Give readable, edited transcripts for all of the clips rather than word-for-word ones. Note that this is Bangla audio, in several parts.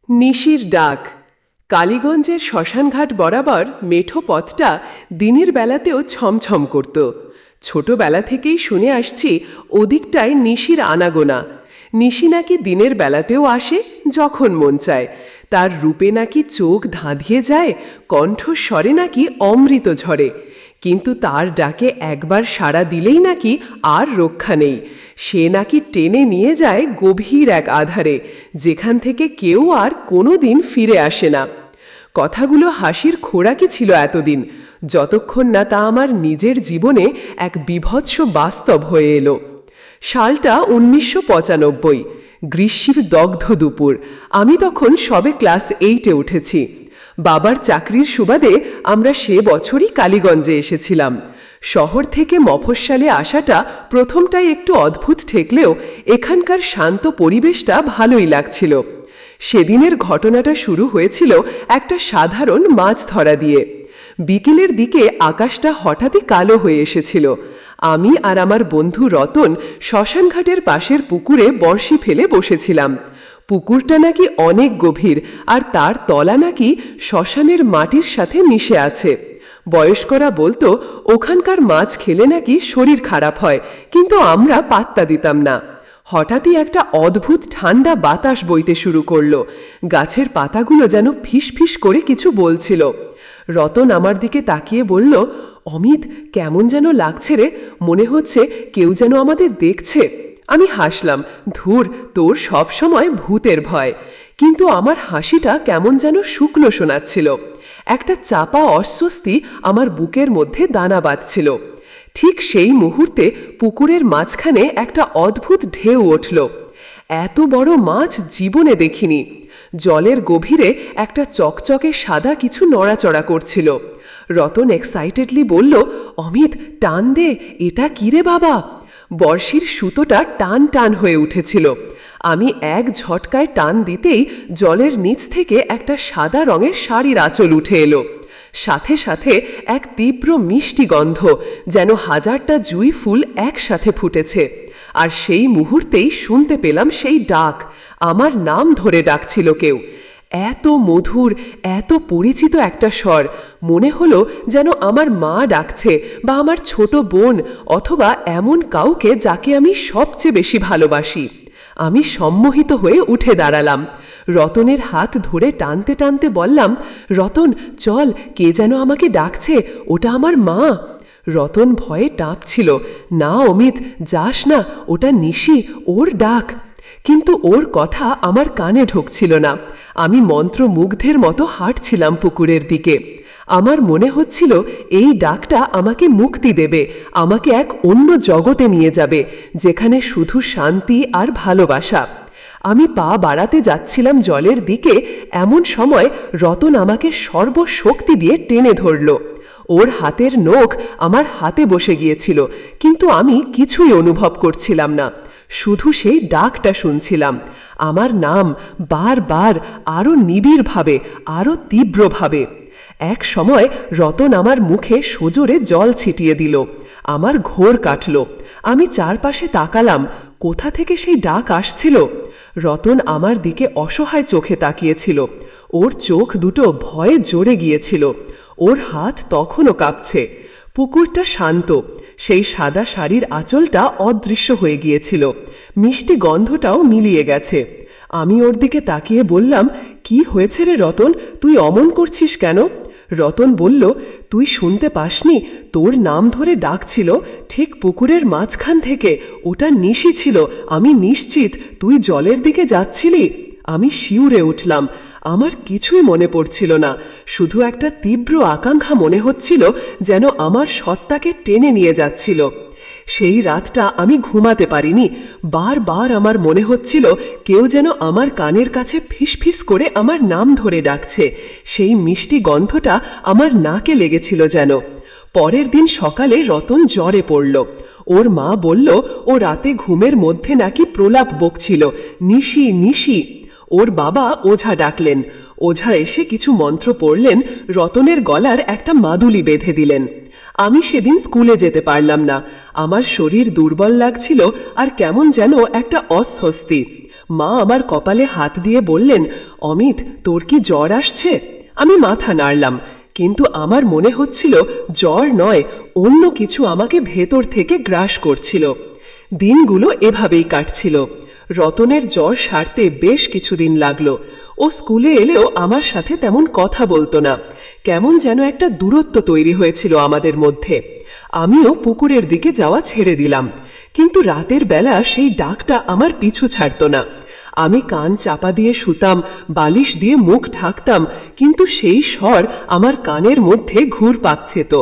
নিশির ডাক। কালীগঞ্জের শ্মশানঘাট বরাবর মেঠো পথটা দিনের বেলাতেও ছমছম করত। ছোটবেলা থেকেই শুনে আসছি ওদিকটায় নিশির আনাগোনা। নিশি নাকি দিনের বেলাতেও আসে যখন মন চায়। তার রূপে নাকি চোখ ধাঁধিয়ে যায়, কণ্ঠস্বরে নাকি অমৃত ঝরে। কিন্তু তার ডাকে একবার সাড়া দিলেই নাকি আর রক্ষা নেই। সে নাকি টেনে নিয়ে যায় গভীর এক আধারে, যেখান থেকে কেউ আর কোনো দিন ফিরে আসে না। কথাগুলো হাসির খোরাকি ছিল এতদিন, যতক্ষণ না তা আমার নিজের জীবনে এক বীভৎস বাস্তব হয়ে এলো। সালটা 1995। গ্রীষ্মের দগ্ধ দুপুর। আমি তখন সবে ক্লাস 8-এ উঠেছি। বাবার চাকরির সুবাদে আমরা সে বছরই কালীগঞ্জে এসেছিলাম। শহর থেকে মফস্বলে আসাটা প্রথমটাই একটু অদ্ভুত ঠেকলেও এখানকার শান্ত পরিবেশটা ভালোই লাগছিল। সেদিনের ঘটনাটা শুরু হয়েছিল একটা সাধারণ মাছ ধরা দিয়ে। বিকেলের দিকে আকাশটা হঠাৎই কালো হয়ে এসেছিল। আমি আর আমার বন্ধু রতন শ্মশানঘাটের পাশের পুকুরে বড়শি ফেলে বসেছিলাম। পুকুরটা নাকি অনেক গভীর, আর তার তলা নাকি শ্মশানের মাটির সাথে মিশে আছে। বয়স্করা বলতো ওখানকার মাছ খেলে নাকি শরীর খারাপ হয়, কিন্তু আমরা পাত্তা দিতাম না। হঠাৎই একটা অদ্ভুত ঠান্ডা বাতাস বইতে শুরু করলো। গাছের পাতাগুলো যেন ফিসফিস করে কিছু বলছিল। রতন আমার দিকে তাকিয়ে বলল, অমিত, কেমন যেন লাগছে রে, মনে হচ্ছে কেউ যেন আমাদের দেখছে। আমি হাসলাম, ধুর, তোর সব সময় ভূতের ভয়। কিন্তু আমার হাসিটা কেমন যেন শুকনো শোনাচ্ছিল। একটা চাপা অস্বস্তি আমার বুকের মধ্যে দানা বাঁধছিল। ঠিক সেই মুহূর্তে পুকুরের মাঝখানে একটা অদ্ভুত ঢেউ উঠল। এত বড় মাছ জীবনে দেখিনি। জলের গভীরে একটা চকচকে সাদা কিছু নড়াচড়া করছিল। রতন এক্সাইটেডলি বলল, অমিত, টান দে, এটা কি রে বাবা? বড়শির সুতোটা টান টান হয়ে উঠেছিল। আমি এক ঝটকায় টান দিতেই জলের নিচ থেকে একটা সাদা রঙের শাড়ির আঁচল উঠে এলো। সাথে সাথে এক তীব্র মিষ্টি গন্ধ, যেন হাজারটা জুঁই ফুল একসাথে ফুটেছে। আর সেই মুহূর্তেই শুনতে পেলাম সেই ডাক। আমার নাম ধরে ডাকছিল কেউ। এত মধুর, এত পরিচিত একটা স্বর। মনে হলো যেন আমার মা ডাকছে, বা আমার ছোট বোন, অথবা এমন কাউকে যাকে আমি সবচেয়ে বেশি ভালোবাসি। আমি সম্মোহিত হয়ে উঠে দাঁড়ালাম। রতনের হাত ধরে টানতে টানতে বললাম, রতন চল, কে যেন আমাকে ডাকছে, ওটা আমার মা। রতন ভয়ে টাঁপছিল, না অমিত, যাস না, ওটা নিশি, ওর ডাক। কিন্তু ওর কথা আমার কানে ঢুকছিল না। আমি মন্ত্রমুগ্ধের মতো হাঁটছিলাম পুকুরের দিকে। আমার মনে হচ্ছিল এই ডাকটা আমাকে মুক্তি দেবে, আমাকে এক অন্য জগতে নিয়ে যাবে, যেখানে শুধু শান্তি আর ভালোবাসা। আমি পা বাড়াতে যাচ্ছিলাম জলের দিকে, এমন সময় রতন আমাকে সর্বশক্তি দিয়ে টেনে ধরল। ওর হাতের নখ আমার হাতে বসে গিয়েছিল, কিন্তু আমি কিছুই অনুভব করছিলাম না। শুধু সেই ডাকটা শুনছিলাম, আমার নাম, বারবার, আরও নিবিড়ভাবে, আরও তীব্রভাবে। এক সময় রতন আমার মুখে সজোরে জল ছিটিয়ে দিল। আমার ঘোর কাটল। আমি চারপাশে তাকালাম, কোথা থেকে সেই ডাক আসছিল। রতন আমার দিকে অসহায় চোখে তাকিয়েছিল। ওর চোখ দুটো ভয়ে জ্বরে গিয়েছিল। ওর হাত তখনও কাঁপছে। পুকুরটা শান্ত। সেই সাদা শাড়ির আঁচলটা অদৃশ্য হয়ে গিয়েছিল। মিষ্টি গন্ধটাও মিলিয়ে গেছে। আমি ওর দিকে তাকিয়ে বললাম, কি হয়েছে রে রতন, তুই অমন করছিস কেন? রতন বলল, তুই শুনতে পাসনি? তোর নাম ধরে ডাকছিল ঠিক পুকুরের মাঝখান থেকে। ওটা নিশি ছিল, আমি নিশ্চিত। তুই জলের দিকে যাচ্ছিলি। আমি শিউরে উঠলাম। আমার কিছুই মনে পড়ছিল না, শুধু একটা তীব্র আকাঙ্ক্ষা মনে হচ্ছিল, যেন আমার সত্তাকে টেনে নিয়ে যাচ্ছিল। সেই রাতটা আমি ঘুমাতে পারিনি। বারবার আমার মনে হচ্ছিল কেউ যেন আমার কানের কাছে ফিসফিস করে আমার নাম ধরে ডাকছে। সেই মিষ্টি গন্ধটা আমার নাকে লেগেছিল যেন। পরের দিন সকালে রতন জ্বরে পড়ল। ওর মা বলল, ও রাতে ঘুমের মধ্যে নাকি প্রলাপ বকছিল, নিশি নিশি। ওর বাবা ওঝা ডাকলেন। ওঝা এসে কিছু মন্ত্র পড়লেন, রতনের গলার একটা মাদুলি বেঁধে দিলেন। আমি সেদিন স্কুলে যেতে পারলাম না। আমার শরীর দুর্বল লাগছিল, আর কেমন যেন একটা অস্বস্তি। মা আমার কপালে হাত দিয়ে বললেন, অমিত, তোর কি জ্বর আসছে? আমি মাথা নাড়লাম, কিন্তু আমার মনে হচ্ছিল জ্বর নয়, অন্য কিছু আমাকে ভেতর থেকে গ্রাস করছিল। দিনগুলো এভাবেই কাটছিল। রতনের জ্বর সারতে বেশ কিছুদিন লাগলো। ও স্কুলে এলেও আমার সাথে তেমন কথা বলতো না। কেমন যেন একটা দূরত্ব তৈরি হয়েছিল আমাদের মধ্যে। আমিও পুকুরের দিকে যাওয়া ছেড়ে দিলাম, কিন্তু রাতের বেলা সেই ডাকটা আমার পিছু ছাড়ত না। আমি কান চাপা দিয়ে শুতাম, বালিশ দিয়ে মুখ ঢাকতাম, কিন্তু সেই স্বর আমার কানের মধ্যে ঘুরপাক খেত।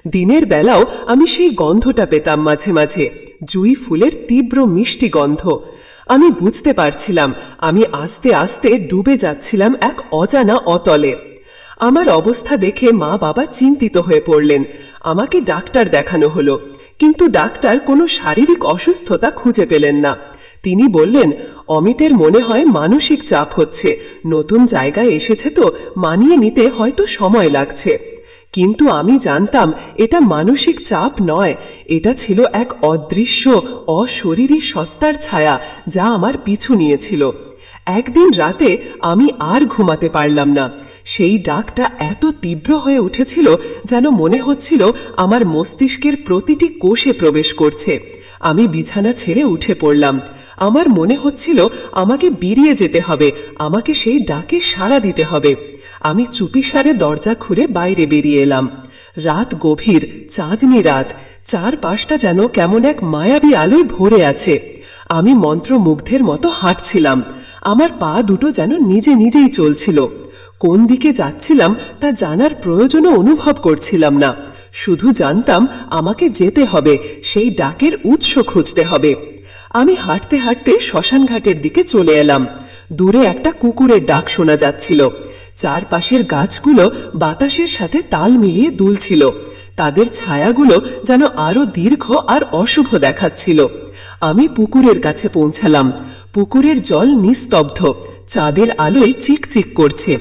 দিনের বেলাও আমি সেই গন্ধটা পেতাম মাঝে মাঝে, জুঁই ফুলের তীব্র মিষ্টি গন্ধ। আমি বুঝতে পারছিলাম আমি আস্তে আস্তে ডুবে যাচ্ছিলাম এক অজানা অতলে। আমার অবস্থা দেখে মা বাবা চিন্তিত হয়ে পড়লেন। আমাকে ডাক্তার দেখানো হলো, কিন্তু ডাক্তার কোনো শারীরিক অসুস্থতা খুঁজে পেলেন না। তিনি বললেন, অমিতের মনে হয় মানসিক চাপ হচ্ছে, নতুন জায়গায় এসেছে তো মানিয়ে নিতে হয়তো সময় লাগছে। কিন্তু আমি জানতাম এটা মানসিক চাপ নয়, এটা ছিল এক অদৃশ্য অশরীরী সত্তার ছায়া যা আমার পিছু নিয়েছিল। একদিন রাতে আমি আর ঘুমাতে পারলাম না। সেই ডাকটা এত তীব্র হয়ে উঠেছিল যেন মনে হচ্ছিল আমার মস্তিষ্কের প্রতিটি কোষে প্রবেশ করছে। আমি বিছানা ছেড়ে উঠে পড়লাম। আমার মনে হচ্ছিল আমাকে বেরিয়ে যেতে হবে, আমাকে সেই ডাকে সাড়া দিতে হবে। আমি চুপিসারে দরজা খুলে বাইরে বেরিয়ে এলাম। রাত গভীর, চাঁদনি রাত, চারপাশটা যেন কেমন এক মায়াবী আলোয় ভরে আছে। আমি মন্ত্রমুগ্ধের মতো হাঁটছিলাম। আমার পা দুটো যেন নিজে নিজেই চলছিল। কোন দিকে যাচ্ছিলাম তা জানার প্রয়োজনও অনুভব করছিলাম না। শুধু জানতাম আমাকে যেতে হবে, সেই ডাকের উৎস খুঁজতে হবে। আমি হাঁটতে হাঁটতে শ্মশানঘাটের দিকে চলে এলাম। দূরে একটা কুকুরের ডাক শোনা যাচ্ছিল। চারপাশের গাছগুলো বাতাসের সাথে তাল মিলিয়ে দুলছিল। তাদের ছায়াগুলো যেন আরো দীর্ঘ আর অশুভ দেখাচ্ছিল। আমি পুকুরের কাছে পৌঁছালাম। পুকুরের জল নিস্তব্ধ, চাঁদের আলোয় চিকচিক করছে।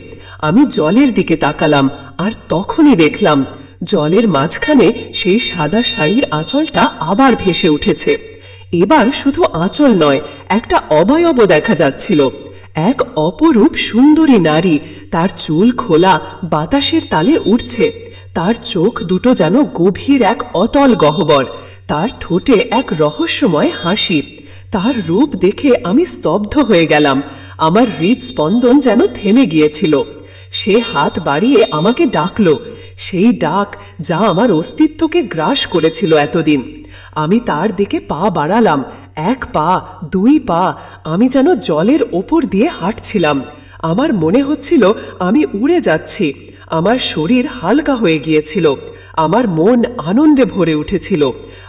আমি জলের দিকে তাকালাম, আর তখনই দেখলাম জলের মাঝখানে সেই সাদা শাড়ির আঁচলটা আবার ভেসে উঠেছে। এবার শুধু আঁচল নয়, একটা অবয়ব দেখা যাচ্ছিল। এক অপরূপ সুন্দরী নারী, তার চুল খোলা, বাতাসের তালে উঠছে। তার চোখ দুটো যেন গভীর এক অতল গহ্বর, তার ঠোঁটে এক রহস্যময় হাসি। তার রূপ দেখে আমি স্তব্ধ হয়ে গেলাম। আমার হৃদস্পন্দন যেন থেমে গিয়েছিল। সে হাত বাড়িয়ে আমাকে ডাকলো, সেই ডাক যা আমার অস্তিত্বকে গ্রাস করেছিল এতদিন। আমি তার দিকে পা বাড়ালাম, এক পা, দুই পা, আমি যেন জলের ওপর দিয়ে হাঁটছিলাম। আমার মনে হচ্ছিল আমি উড়ে যাচ্ছি। আমার শরীর হালকা হয়ে গিয়েছিল, আমার মন আনন্দে ভরে উঠেছিল।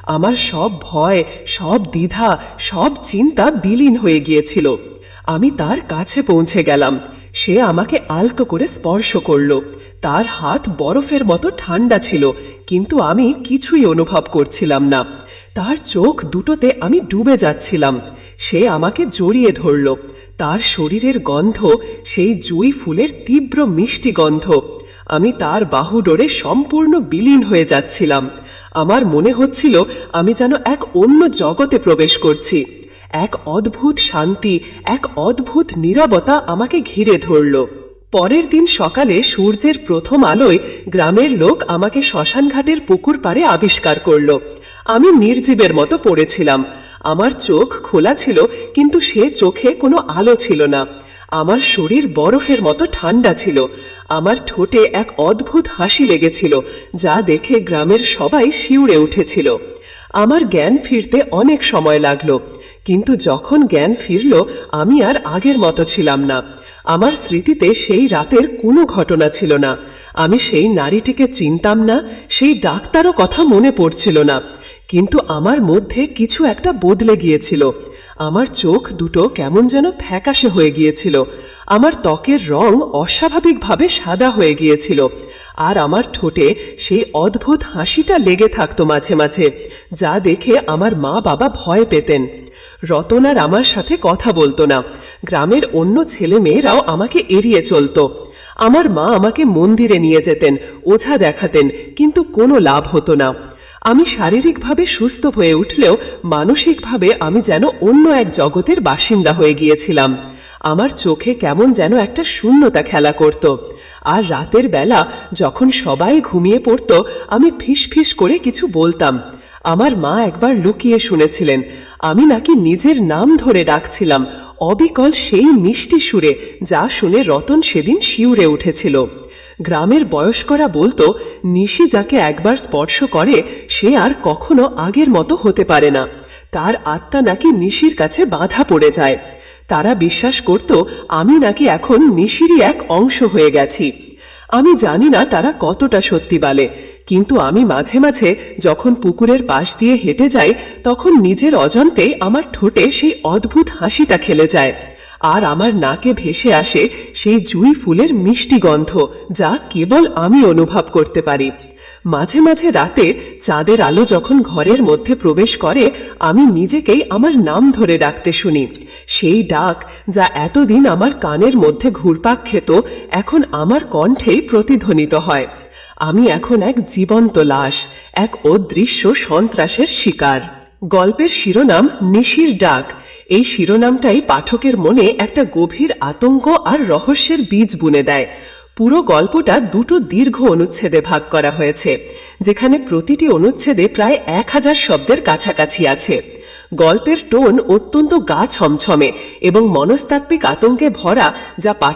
আমার সব ভয়, সব দ্বিধা, সব চিন্তা বিলীন হয়ে গিয়েছিল। আমি তার কাছে পৌঁছে গেলাম। সে আমাকে আলতো করে স্পর্শ করল। তার হাত বরফের মতো ঠান্ডা ছিল, কিন্তু আমি কিছুই অনুভব করছিলাম না। তার চোখ দুটোতে আমি ডুবে যাচ্ছিলাম। সে আমাকে জড়িয়ে ধরল। তার শরীরের গন্ধ সেই জুঁই ফুলের তীব্র মিষ্টি গন্ধ। আমি তার বাহুডোরে সম্পূর্ণ বিলীন হয়ে যাচ্ছিলাম। আমার মনে হচ্ছিল আমি যেন এক অন্য জগতে প্রবেশ করছি। এক অদ্ভুত শান্তি, এক অদ্ভুত নীরবতা আমাকে ঘিরে ধরল। পরের দিন সকালে সূর্যের প্রথম আলোয় গ্রামের লোক আমাকে শ্মশানঘাটের পুকুর পাড়ে আবিষ্কার করল। আমি নির্জীবের মতো পড়েছিলাম। আমার চোখ খোলা ছিল, কিন্তু সে চোখে কোনো আলো ছিল না। আমার শরীর বরফের মতো ঠান্ডা ছিল। আমার ঠোঁটে এক অদ্ভুত হাসি লেগেছিল, যা দেখে গ্রামের সবাই শিউরে উঠেছিল। আমার জ্ঞান ফিরতে অনেক সময় লাগলো, কিন্তু যখন জ্ঞান ফিরল আমি আর আগের মতো ছিলাম না। আমার স্মৃতিতে সেই রাতের কোনো ঘটনা ছিল না। আমি সেই নারীটিকে চিনতাম না, সেই ডাক্তারও কথা মনে পড়ছিল না। কিন্তু আমার মধ্যে কিছু একটা বদলে গিয়েছিল। আমার চোখ দুটো কেমন যেন ফ্যাকাশে হয়ে গিয়েছিল। আমার ত্বকের রং অস্বাভাবিকভাবে সাদা হয়ে গিয়েছিল, আর আমার ঠোঁটে সেই অদ্ভুত হাসিটা লেগে থাকতো মাঝে মাঝে, যা দেখে আমার মা বাবা ভয় পেতেন। রতন আর আমার সাথে কথা বলতো না। গ্রামের অন্য ছেলে মেয়েরাও আমাকে এড়িয়ে চলতো। আমার মা আমাকে মন্দিরে নিয়ে যেতেন, ওঝা দেখাতেন, কিন্তু কোনো লাভ হতো না। আমি শারীরিকভাবে সুস্থ হয়ে উঠলেও মানসিকভাবে আমি যেন অন্য এক জগতের বাসিন্দা হয়ে গিয়েছিলাম। আমার চোখে কেমন যেন একটা শূন্যতা খেলা করত। আর রাতের বেলা যখন সবাই ঘুমিয়ে পড়ত, আমি ফিস ফিস করে কিছু বলতাম। আমার মা একবার লুকিয়ে শুনেছিলেন আমি নাকি নিজের নাম ধরে ডাকছিলাম, অবিকল সেই মিষ্টি সুরে, যা শুনে রতন সেদিন শিউরে উঠেছিল। গ্রামের বয়স্করা বলতো নিশি যাকে একবার স্পর্শ করে সে আর কখনো আগের মতো হতে পারে না, তার আত্মা নাকি নিশির কাছে বাঁধা পড়ে যায়। তারা বিশ্বাস করত আমি নাকি এখন নিশিরই এক অংশ হয়ে গেছি। আমি জানি না তারা কতটা সত্যি বলে, কিন্তু আমি মাঝে মাঝে যখন পুকুরের পাশ দিয়ে হেঁটে যাই তখন নিজের অজান্তে আমার ঠোঁটে সেই অদ্ভুত হাসিটা খেলে যায়, আর আমার নাকে ভেসে আসে সেই জুঁই ফুলের মিষ্টি গন্ধ, যা কেবল আমি অনুভব করতে পারি। মাঝে মাঝে রাতে চাঁদের আলো যখন ঘরের মধ্যে প্রবেশ করে আমি নিজেকেই আমার নাম ধরে ডাকতে শুনি। সেই ডাক যা এতদিন আমার কানের মধ্যে ঘুরপাক খেত এখন আমার কণ্ঠেই প্রতিধ্বনিত হয়। আমি এখন এক জীবন্ত লাশ, এক অদৃশ্য সন্ত্রাসের শিকার। গল্পের শিরোনাম নিশির ডাক। এই শিরোনামটাই পাঠকের মনে একটা গভীর আতঙ্ক আর রহস্যের বীজ বুনে দেয়। পুরো গল্পটা দুটো দীর্ঘ অনুচ্ছেদে ভাগ করা হয়েছে, যেখানে প্রতিটি অনুচ্ছেদে প্রায় 1000 শব্দের কাছাকাছি আছে। গল্পের টোন অত্যন্ত গা ছমছমে এবং মনস্তাত্ত্বিক আতঙ্কে ভরা, যা